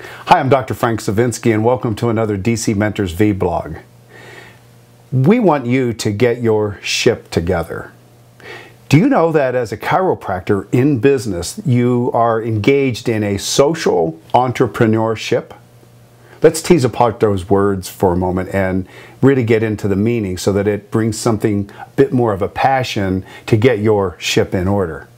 Hi, I'm Dr. Frank Sovinsky, and welcome to another DC Mentors vlog. We want you to get your ship together. Do you know that as a chiropractor in business, you are engaged in a social entrepreneurship? Let's tease apart those words for a moment and really get into the meaning so that it brings something a bit more of a passion to get your ship in order.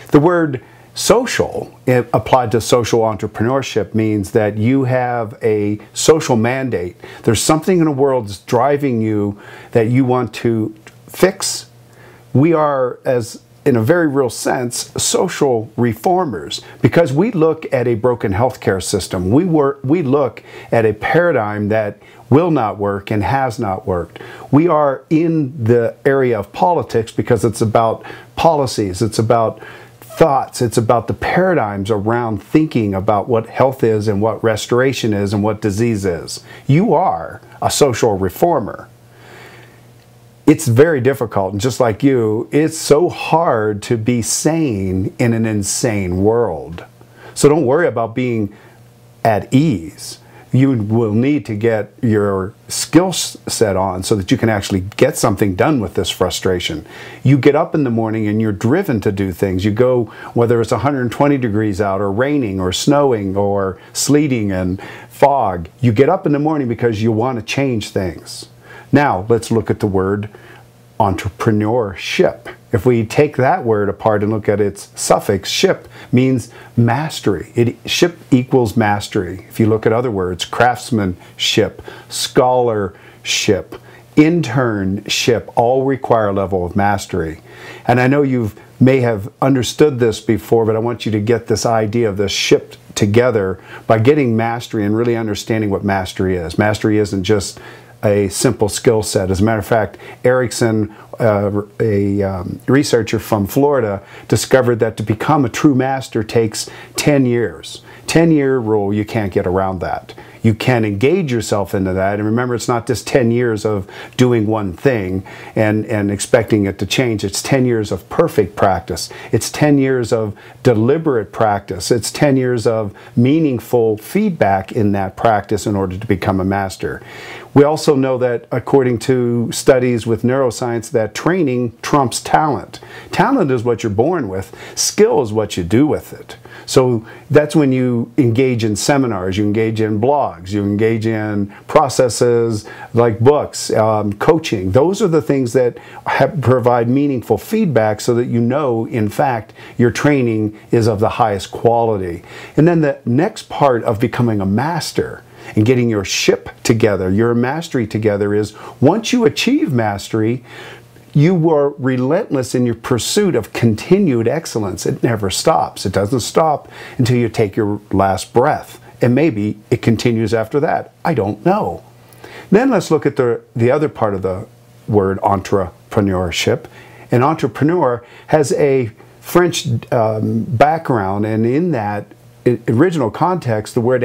The word social, applied to social entrepreneurship, means that you have a social mandate. There's something in the world that's driving you that you want to fix. We are, as in a very real sense, social reformers, because we look at a broken healthcare system. We look at a paradigm that will not work and has not worked. We are in the area of politics because it's about policies, it's about thoughts, it's about the paradigms around thinking about what health is and what restoration is and what disease is. You are a social reformer. It's very difficult, and just like you, it's so hard to be sane in an insane world. So don't worry about being at ease. You will need to get your skill set on so that you can actually get something done with this frustration. You get up in the morning and you're driven to do things. You go, whether it's 120 degrees out or raining or snowing or sleeting and fog, you get up in the morning because you want to change things. Now, let's look at the word entrepreneurship. If we take that word apart and look at its suffix, ship means mastery. Ship equals mastery. If you look at other words, craftsmanship, scholarship, internship, all require a level of mastery. And I know you may have understood this before, but I want you to get this idea of this ship together by getting mastery and really understanding what mastery is. Mastery isn't just a simple skill set. As a matter of fact, Erickson, a researcher from Florida, discovered that to become a true master takes 10 years. 10-year rule, you can't get around that. You can engage yourself into that. And remember, it's not just 10 years of doing one thing and expecting it to change. It's 10 years of perfect practice. It's 10 years of deliberate practice. It's 10 years of meaningful feedback in that practice in order to become a master. We also know that, according to studies with neuroscience, that training trumps talent. Talent is what you're born with. Skill is what you do with it. So that's when you engage in seminars, you engage in blogs, you engage in processes like books, coaching. Those are the things that provide meaningful feedback so that you know, in fact, your training is of the highest quality. And then the next part of becoming a master and getting your ship together, your mastery together, is once you achieve mastery, you are relentless in your pursuit of continued excellence. It never stops. It doesn't stop until you take your last breath. And maybe it continues after that. I don't know. Then let's look at the other part of the word entrepreneurship. An entrepreneur has a French background, and in that original context, the word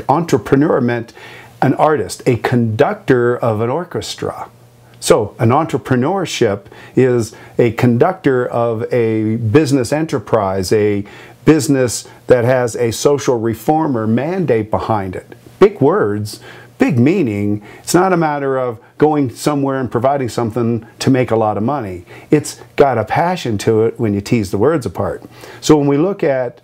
entrepreneur meant an artist, a conductor of an orchestra. So an entrepreneurship is a conductor of a business enterprise, a business that has a social reformer mandate behind it. Big words, big meaning. It's not a matter of going somewhere and providing something to make a lot of money. It's got a passion to it when you tease the words apart. So when we look at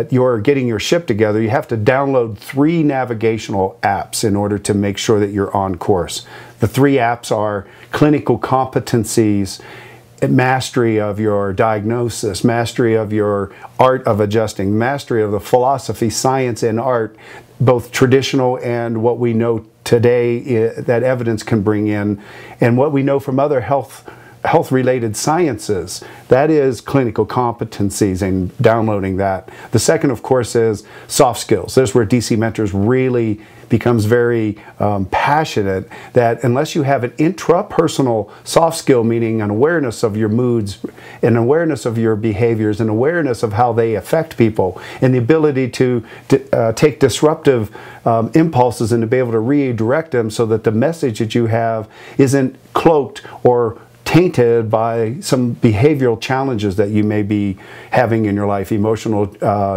your getting your ship together, you have to download 3 navigational apps in order to make sure that you're on course. The 3 apps are clinical competencies, mastery of your diagnosis, mastery of your art of adjusting, mastery of the philosophy, science, and art, both traditional and what we know today that evidence can bring in, and what we know from other health-related sciences. That is clinical competencies, and downloading that. The second, of course, is soft skills. This is where DC Mentors really becomes very passionate, that unless you have an intrapersonal soft skill, meaning an awareness of your moods, an awareness of your behaviors, an awareness of how they affect people, and the ability to take disruptive impulses and to be able to redirect them so that the message that you have isn't cloaked or tainted by some behavioral challenges that you may be having in your life, emotional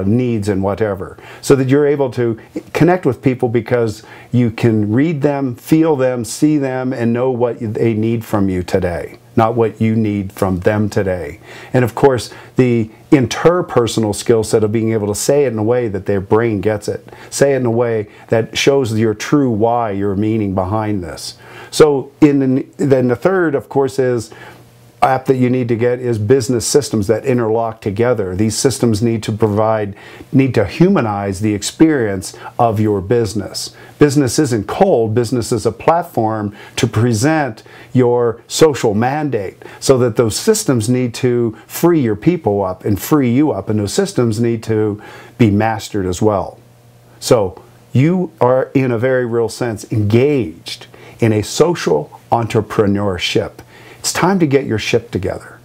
needs and whatever, so that you're able to connect with people because you can read them, feel them, see them, and know what they need from you today, not what you need from them today. And of course, the interpersonal skill set of being able to say it in a way that their brain gets it. Say it in a way that shows your true why, your meaning behind this. So then the third, of course, is app that you need to get is business systems that interlock together. These systems need to humanize the experience of your business. Business isn't cold. Business is a platform to present your social mandate, so that those systems need to free your people up and free you up, and those systems need to be mastered as well. So you are, in a very real sense, engaged in a social entrepreneurship. It's time to get your ship together.